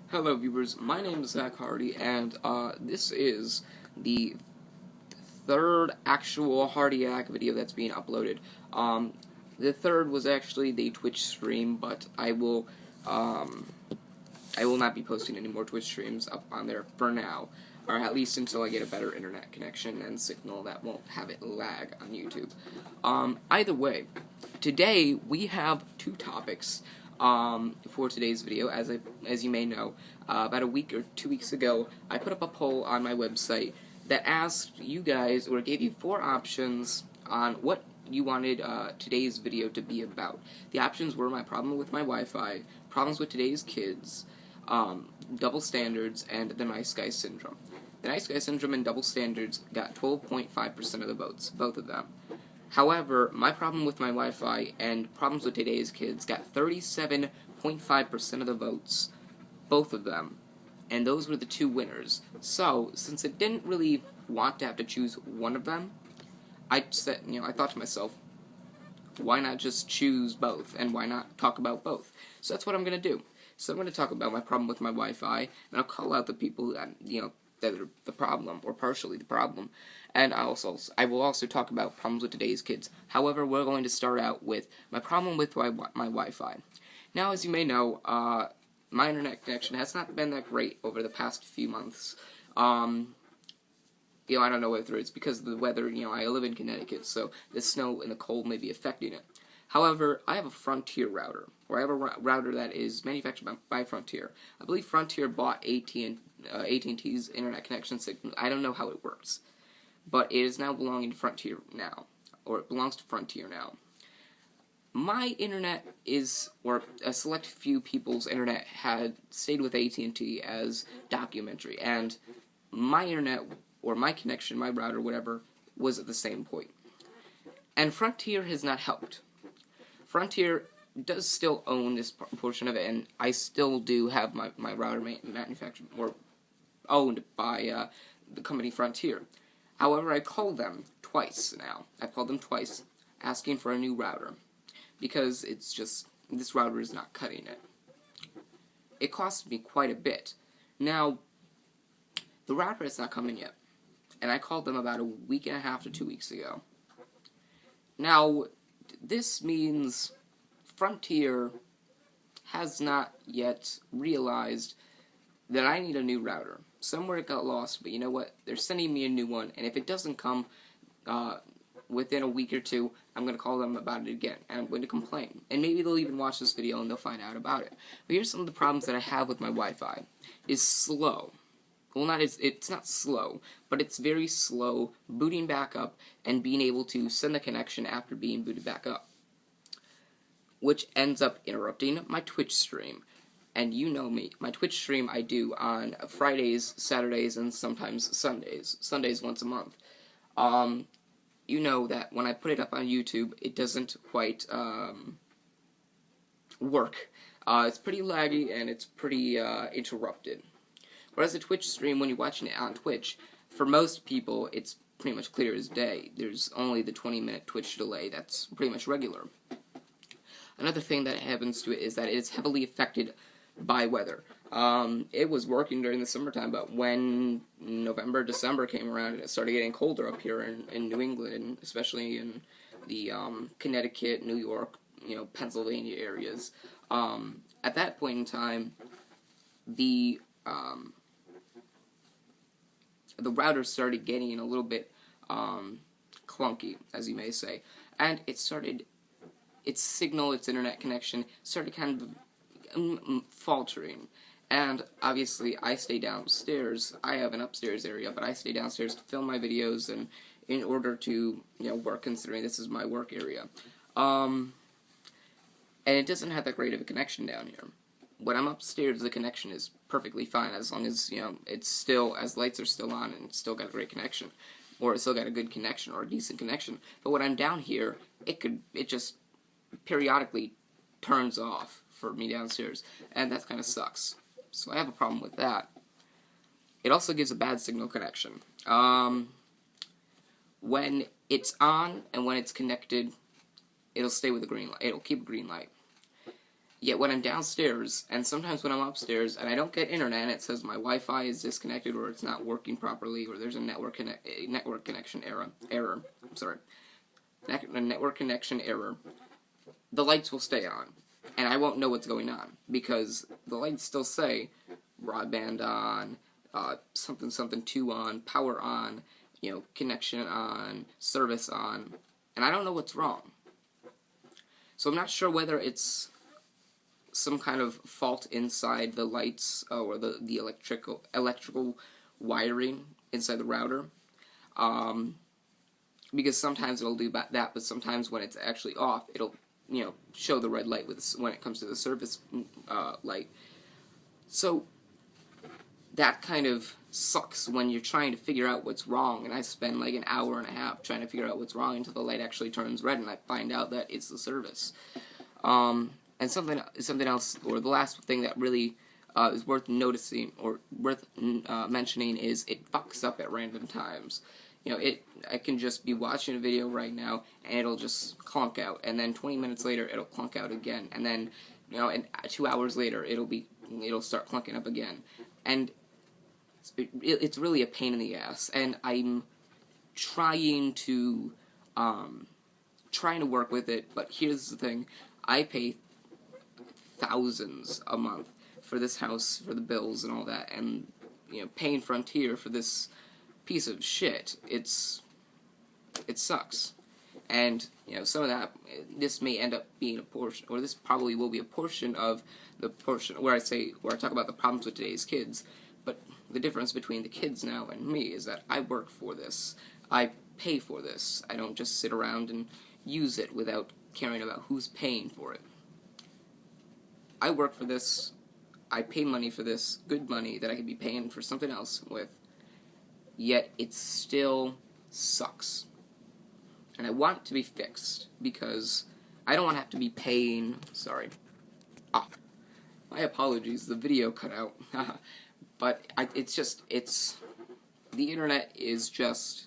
Hello viewers, my name is Zach Hardy, and this is the third actual Hardyac video that's being uploaded. The third was actually the Twitch stream, but I will not be posting any more Twitch streams up on there for now, or at least until I get a better internet connection and signal that won't have it lag on YouTube. Either way, today we have two topics for today's video. As you may know, about a week or 2 weeks ago, I put up a poll on my website that asked you guys, or gave you 4 options on what you wanted today's video to be about. The options were my problem with my Wi-Fi, problems with today's kids, double standards, and the nice guy syndrome. The nice guy syndrome and double standards got 12.5% of the votes, both of them. However, my problem with my Wi-Fi and problems with today's kids got 37.5% of the votes, both of them. And those were the two winners. So, since I didn't really want to have to choose one of them, I thought to myself, why not just choose both, and why not talk about both? So that's what I'm going to do. So I'm going to talk about my problem with my Wi-Fi, and I'll call out the people that, that are the problem, or partially the problem. And I will also talk about problems with today's kids. However, we're going to start out with my problem with my Wi-Fi. Now, as you may know, my internet connection has not been that great over the past few months. I don't know whether it's because of the weather. I live in Connecticut, so the snow and the cold may be affecting it. However, I have a Frontier router, or I have a router that is manufactured by Frontier. I believe Frontier bought AT&T's internet connection signal. I don't know how it works, but it is now belonging to Frontier now, or it belongs to Frontier now. My internet or a select few people's internet had stayed with AT&T as documentary, and my internet, or my connection, my router, whatever, was at the same point. And Frontier has not helped. Frontier does still own this portion of it, and I still do have my router manufactured, or owned by the company Frontier. However, I called them twice now. I've called them twice, asking for a new router, because it's just, this router is not cutting it. It cost me quite a bit. Now, the router is not coming yet, and I called them about a week and a half to 2 weeks ago. Now, this means Frontier has not yet realized that I need a new router. Somewhere it got lost, but you know what? They're sending me a new one, and if it doesn't come within a week or two, I'm going to call them about it again, and I'm going to complain. And maybe they'll even watch this video and they'll find out about it. But here's some of the problems that I have with my Wi-Fi. It's slow. Well, it's not slow, but it's very slow booting back up and being able to send the connection after being booted back up, which ends up interrupting my Twitch stream. And you know me, my Twitch stream I do on Fridays, Saturdays, and sometimes Sundays. Sundays once a month. You know that when I put it up on YouTube, it doesn't quite work. It's pretty laggy and it's pretty interrupted. Whereas a Twitch stream, when you're watching it on Twitch, for most people, it's pretty much clear as day. There's only the 20-minute Twitch delay that's pretty much regular. Another thing that happens to it is that it's heavily affected by weather. It was working during the summertime, but when November, December came around and it started getting colder up here in New England, and especially in the Connecticut, New York, Pennsylvania areas, at that point in time, the router started getting a little bit clunky, as you may say, and its signal, its internet connection, started kind of faltering. And obviously, I stay downstairs. I have an upstairs area, but I stay downstairs to film my videos and in order to work, considering this is my work area. And it doesn't have that great of a connection down here. When I'm upstairs, the connection is perfectly fine, as long as, it's still, as lights are still on and it's still got a great connection, or it's still got a good connection, or a decent connection. But when I'm down here, it just periodically turns off for me downstairs, and that kind of sucks. So I have a problem with that. It also gives a bad signal connection. When it's on and when it's connected, it'll stay with a green light. It'll keep a green light. Yet when I'm downstairs, and sometimes when I'm upstairs, and I don't get internet, and it says my Wi-Fi is disconnected, or it's not working properly, or there's a network connection error. A network connection error. The lights will stay on, and I won't know what's going on because the lights still say broadband on, something something 2 on, power on, connection on, service on, and I don't know what's wrong. So I'm not sure whether it's some kind of fault inside the lights or the electrical wiring inside the router. Because sometimes it'll do that, but sometimes when it's actually off, it'll show the red light when it comes to the service light. So that kind of sucks when you're trying to figure out what's wrong, and I spend like an hour and a half trying to figure out what's wrong until the light actually turns red, and I find out that it's the service. And something else, or the last thing that really is worth noticing or worth mentioning is it fucks up at random times. I can just be watching a video right now, and it'll just clunk out, and then 20 minutes later, it'll clunk out again, and then, and 2 hours later, it'll start clunking up again, and it's really a pain in the ass, and I'm trying to work with it, but here's the thing, I pay thousands a month for this house, for the bills and all that, and, paying Frontier for this piece of shit, it sucks. And, some of that, this may end up being a portion, or this probably will be a portion of the portion where I talk about the problems with today's kids, but the difference between the kids now and me is that I work for this. I pay for this. I don't just sit around and use it without caring about who's paying for it. I work for this. I pay money for this, good money that I could be paying for something else with. Yet it still sucks. And I want it to be fixed, because I don't want to have to be paying... Sorry. My apologies, the video cut out. But the internet is just...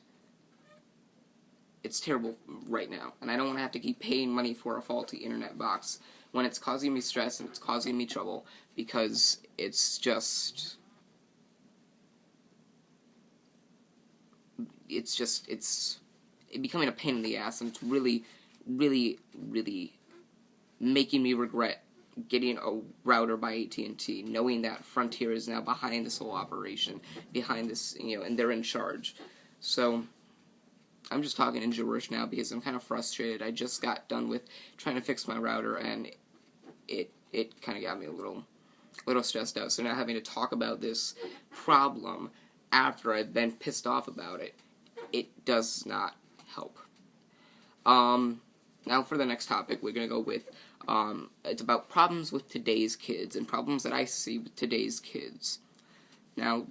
It's terrible right now. And I don't want to have to keep paying money for a faulty internet box when it's causing me stress and it's causing me trouble, because it's just... It's becoming a pain in the ass, and it's really, really, really making me regret getting a router by AT&T, knowing that Frontier is now behind this whole operation, behind this, and they're in charge. So, I'm just talking in gibberish now because I'm kind of frustrated. I just got done with trying to fix my router, and it kind of got me a little stressed out. So now having to talk about this problem after I've been pissed off about it, it does not help. Now for the next topic, we're going to go with, it's about problems with today's kids, and problems that I see with today's kids. Now,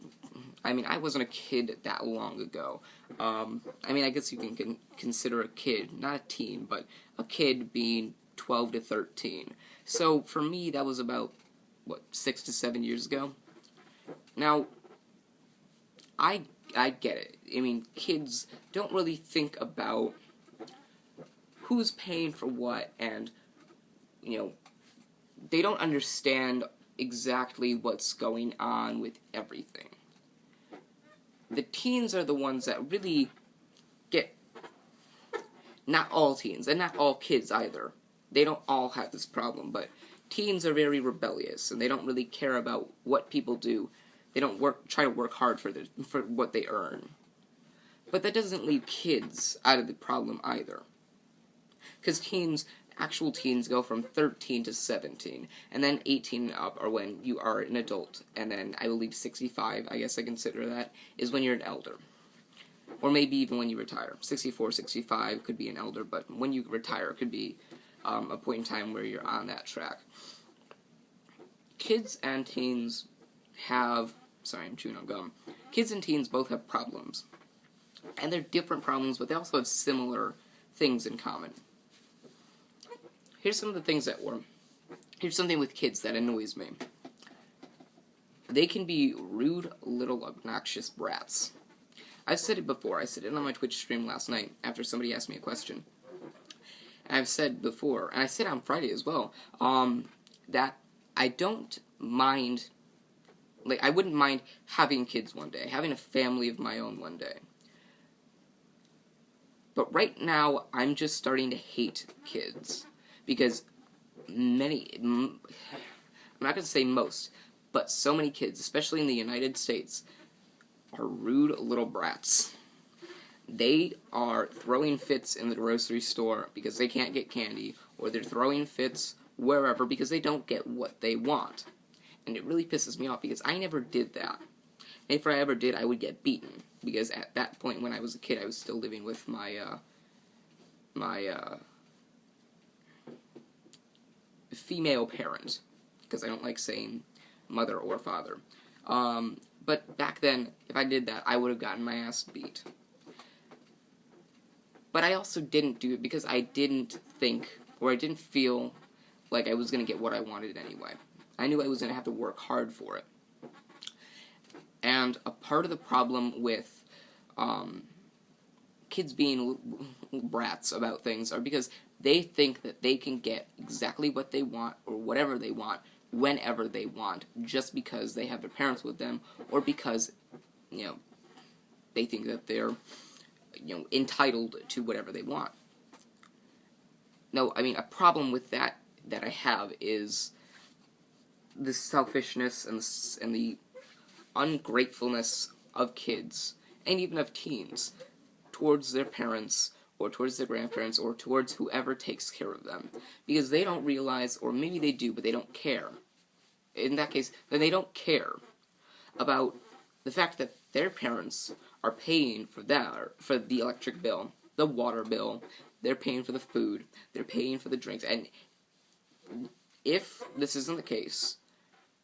I wasn't a kid that long ago. I guess you can consider a kid, not a teen, but a kid being 12 to 13. So, for me, that was about, 6 to 7 years ago? Now, I get it. Kids don't really think about who's paying for what, and, they don't understand exactly what's going on with everything. The teens are the ones that really get... Not all teens, and not all kids either. They don't all have this problem, but teens are very rebellious, and they don't really care about what people do. They don't try to work hard for what they earn. But that doesn't leave kids out of the problem either. Because actual teens go from 13 to 17, and then 18 and up are when you are an adult, and then I believe 65, I guess I consider that, is when you're an elder. Or maybe even when you retire. 64, 65 could be an elder, but when you retire could be a point in time where you're on that track. Kids and teens have... Sorry, I'm chewing on gum. Kids and teens both have problems. And they're different problems, but they also have similar things in common. Here's some of the things here's something with kids that annoys me. They can be rude, little, obnoxious brats. I've said it before. I said it on my Twitch stream last night after somebody asked me a question. And I've said before, and I said on Friday as well, that I don't mind, like, I wouldn't mind having kids one day, having a family of my own one day. But right now, I'm just starting to hate kids. Because I'm not going to say most, but so many kids, especially in the United States, are rude little brats. They are throwing fits in the grocery store because they can't get candy, or they're throwing fits wherever because they don't get what they want. And it really pisses me off because I never did that. And if I ever did, I would get beaten. Because at that point, when I was a kid, I was still living with my female parent. Because I don't like saying mother or father. But back then, if I did that, I would have gotten my ass beat. But I also didn't do it because I didn't think, or I didn't feel like I was going to get what I wanted anyway. I knew I was going to have to work hard for it. And a part of the problem with kids being brats about things are because they think that they can get exactly what they want, or whatever they want, whenever they want, just because they have their parents with them, or because, they think that they're, entitled to whatever they want. No, I mean, a problem with that I have is the selfishness and the ungratefulness of kids, and even of teens, towards their parents, or towards their grandparents, or towards whoever takes care of them. Because they don't realize, or maybe they do, but they don't care. In that case, then they don't care about the fact that their parents are paying for the electric bill, the water bill, they're paying for the food, they're paying for the drinks, and if this isn't the case,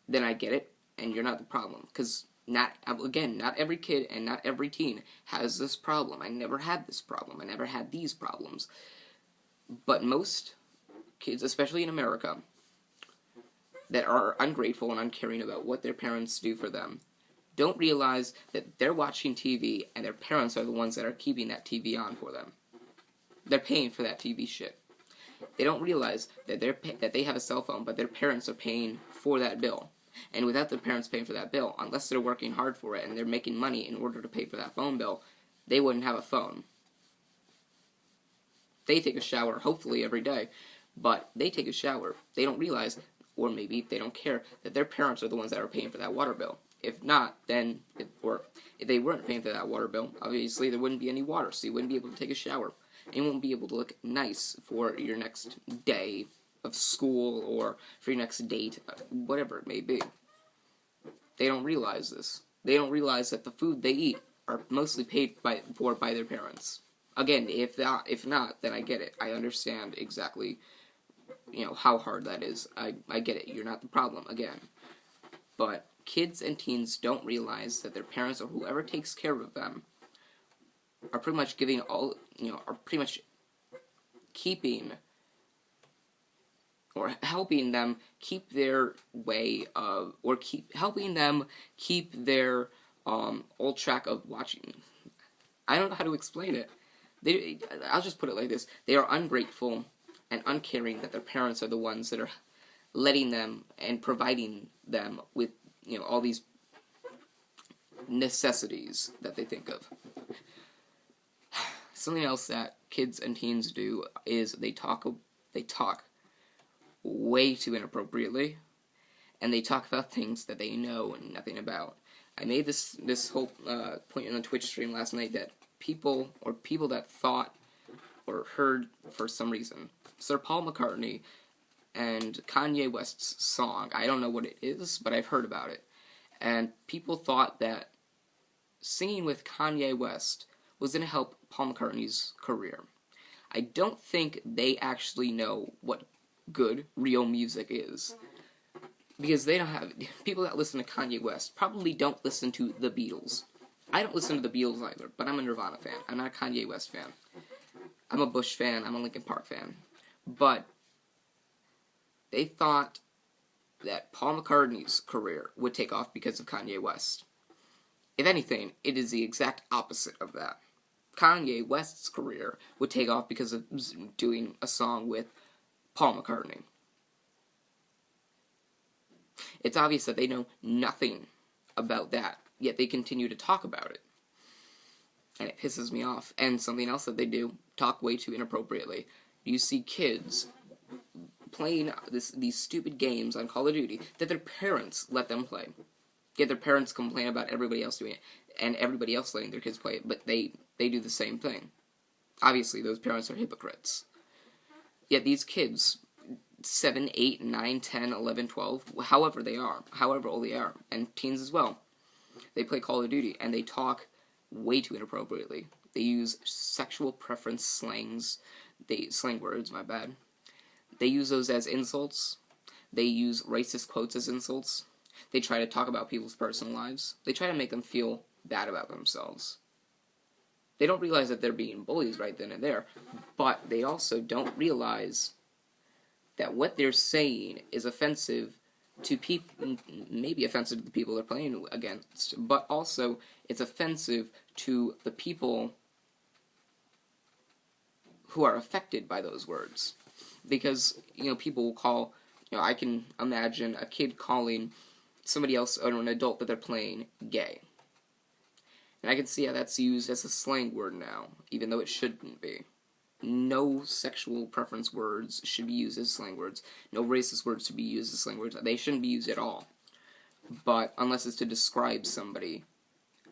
then I get it, and you're not the problem, because not every kid and not every teen has this problem. I never had this problem. I never had these problems. But most kids, especially in America, that are ungrateful and uncaring about what their parents do for them, don't realize that they're watching TV and their parents are the ones that are keeping that TV on for them. They're paying for that TV shit. They don't realize that that they have a cell phone, but their parents are paying for that bill. And without their parents paying for that bill, unless they're working hard for it and they're making money in order to pay for that phone bill, they wouldn't have a phone. They take a shower, hopefully, every day, but they take a shower. They don't realize, or maybe they don't care, that their parents are the ones that are paying for that water bill. If not, then, if they weren't paying for that water bill, obviously there wouldn't be any water, so you wouldn't be able to take a shower. And you won't be able to look nice for your next day of school, or for your next date, whatever it may be. They don't realize this. They don't realize that the food they eat are mostly paid for by their parents. Again, if not, then I get it. I understand exactly, how hard that is. I get it. You're not the problem, again. But kids and teens don't realize that their parents, or whoever takes care of them, are pretty much are pretty much keeping, or helping them keep their way of, or helping them keep their old track of watching. I don't know how to explain it. I'll just put it like this. They are ungrateful and uncaring that their parents are the ones that are letting them and providing them with, all these necessities that they think of. Something else that kids and teens do is they talk way too inappropriately, and they talk about things that they know nothing about. I made this whole point in the Twitch stream last night that people that thought or heard for some reason Sir Paul McCartney and Kanye West's song. I don't know what it is, but I've heard about it. And people thought that singing with Kanye West was going to help Paul McCartney's career. I don't think they actually know what good, real music is. Because they don't have... People that listen to Kanye West probably don't listen to the Beatles. I don't listen to the Beatles either, but I'm a Nirvana fan. I'm not a Kanye West fan. I'm a Bush fan. I'm a Linkin Park fan. But they thought that Paul McCartney's career would take off because of Kanye West. If anything, it is the exact opposite of that. Kanye West's career would take off because of doing a song with Paul McCartney. It's obvious that they know nothing about that, yet they continue to talk about it. And it pisses me off. And something else that they do, talk way too inappropriately. You see kids playing these stupid games on Call of Duty that their parents let them play. Yet their parents complain about everybody else doing it, and everybody else letting their kids play it, but they do the same thing. Obviously, those parents are hypocrites. Yet these kids, 7, 8, 9, 10, 11, 12, however old they are, and teens as well, they play Call of Duty, and they talk way too inappropriately. They use sexual preference slang words, my bad. They use those as insults. They use racist quotes as insults. They try to talk about people's personal lives. They try to make them feel bad about themselves. They don't realize that they're being bullies right then and there, but they also don't realize that what they're saying is offensive to people, maybe offensive to the people they're playing against, but also it's offensive to the people who are affected by those words. Because, people will call, I can imagine a kid calling somebody else, or an adult that they're playing, gay. And I can see how that's used as a slang word now, even though it shouldn't be. No sexual preference words should be used as slang words. No racist words should be used as slang words. They shouldn't be used at all. But unless it's to describe somebody,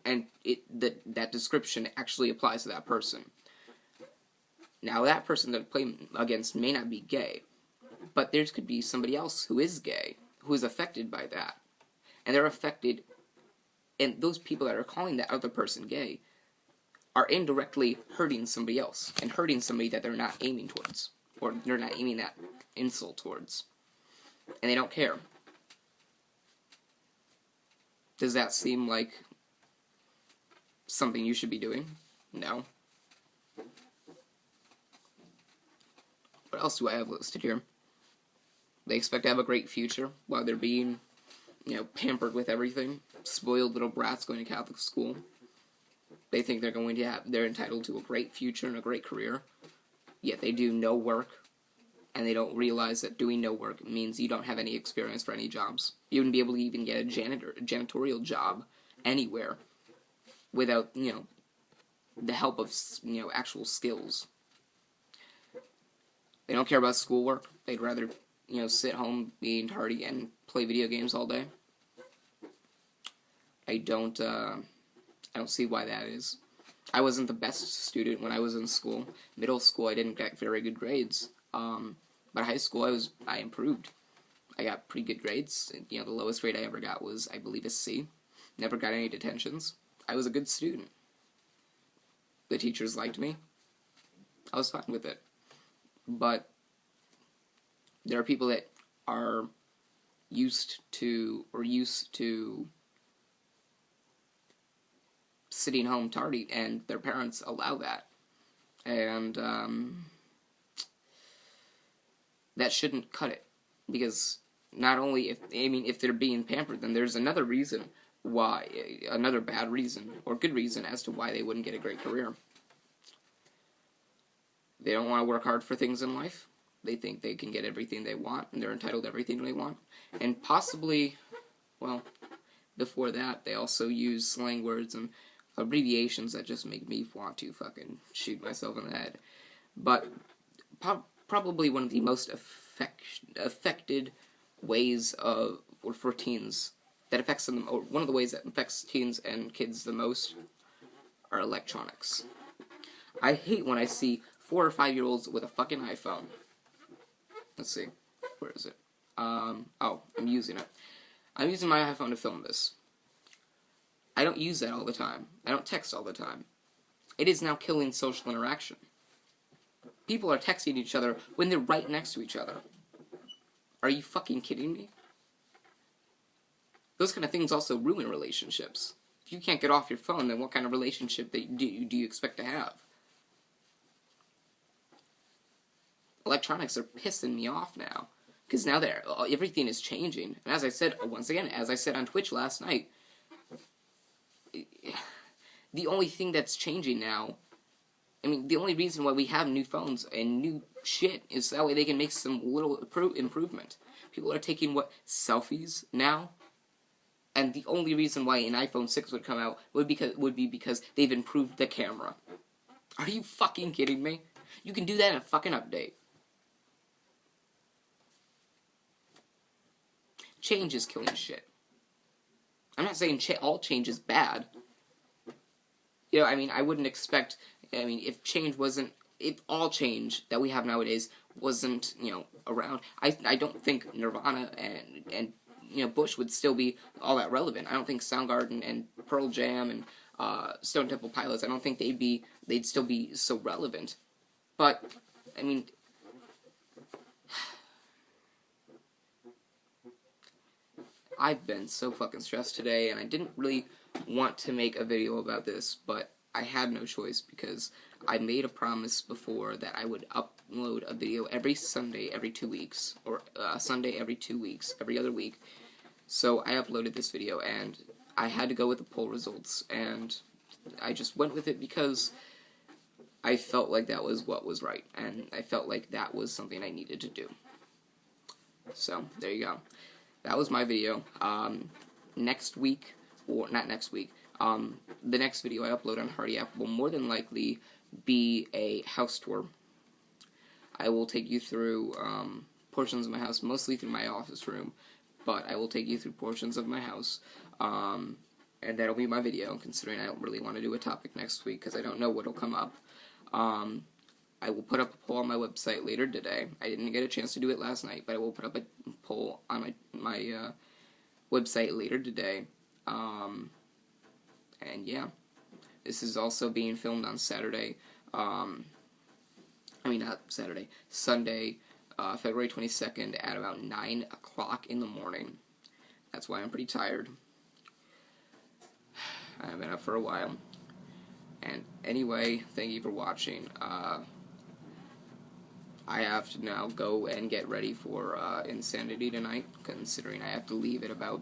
and that description actually applies to that person. Now, that person that I'm playing against may not be gay, but there could be somebody else who is gay, who is affected by that. And they're affected, and those people that are calling that other person gay are indirectly hurting somebody else, and hurting somebody that they're not aiming towards, or they're not aiming that insult towards. And they don't care. Does that seem like something you should be doing? No. What else do I have listed here? They expect to have a great future while they're being, pampered with everything. Spoiled little brats going to Catholic school. They think they're entitled to a great future and a great career. Yet they do no work, and they don't realize that doing no work means you don't have any experience for any jobs. You wouldn't be able to even get a janitorial job anywhere without, the help of, actual skills. They don't care about schoolwork. They'd rather, sit home, be tardy, and play video games all day. I don't see why that is. I wasn't the best student when I was in school. Middle school, I didn't get very good grades. But high school, I improved. I got pretty good grades. The lowest grade I ever got was, I believe, a C. Never got any detentions. I was a good student. The teachers liked me. I was fine with it. But there are people that are used to sitting home tardy, and their parents allow that. And that shouldn't cut it. Because not only if they're being pampered, then there's another reason why, another bad reason, or good reason as to why they wouldn't get a great career. They don't want to work hard for things in life. They think they can get everything they want, and they're entitled to everything they want. And possibly, before that, they also use slang words and abbreviations that just make me want to fucking shoot myself in the head. But probably one of the most affected ways for teens that affects them, or one of the ways that affects teens and kids the most, are electronics. I hate when I see 4 or 5-year-olds with a fucking iPhone. Let's see. Where is it? I'm using it. I'm using my iPhone to film this. I don't use that all the time. I don't text all the time. It is now killing social interaction. People are texting each other when they're right next to each other. Are you fucking kidding me? Those kind of things also ruin relationships. If you can't get off your phone, then what kind of relationship do you expect to have? Electronics are pissing me off now. Because now everything is changing. And as I said, once again, as I said on Twitch last night, the only thing that's changing now, the only reason why we have new phones and new shit is that way they can make some little improvement. People are taking, selfies now? And the only reason why an iPhone 6 would come out would be because they've improved the camera. Are you fucking kidding me? You can do that in a fucking update. Change is killing shit. I'm not saying all change is bad. I wouldn't expect, if all change that we have nowadays wasn't, around, I don't think Nirvana and Bush would still be all that relevant. I don't think Soundgarden and Pearl Jam and Stone Temple Pilots, I don't think they'd still be so relevant. But, I've been so fucking stressed today, and I didn't really want to make a video about this, but I had no choice because I made a promise before that I would upload a video every Sunday every 2 weeks, or Sunday every 2 weeks, every other week. So I uploaded this video, and I had to go with the poll results, and I just went with it because I felt like that was what was right, and I felt like that was something I needed to do. So, there you go. That was my video. Next week, or not next week, the next video I upload on Hardyac will more than likely be a house tour. I will take you through portions of my house, mostly through my office room, but I will take you through portions of my house, and that'll be my video, considering I don't really want to do a topic next week, because I don't know what'll come up. I will put up a poll on my website later today. I didn't get a chance to do it last night, but I will put up a poll on my website later today. And yeah, this is also being filmed on Saturday. Not Saturday, Sunday, February 22nd at about 9 o'clock in the morning. That's why I'm pretty tired. I've been up for a while. And anyway, thank you for watching. I have to now go and get ready for Insanity tonight, considering I have to leave at about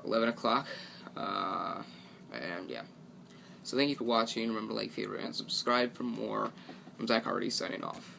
11 o'clock. And yeah. So thank you for watching. Remember to like, favorite, and subscribe for more. I'm Zach Hardy, signing off.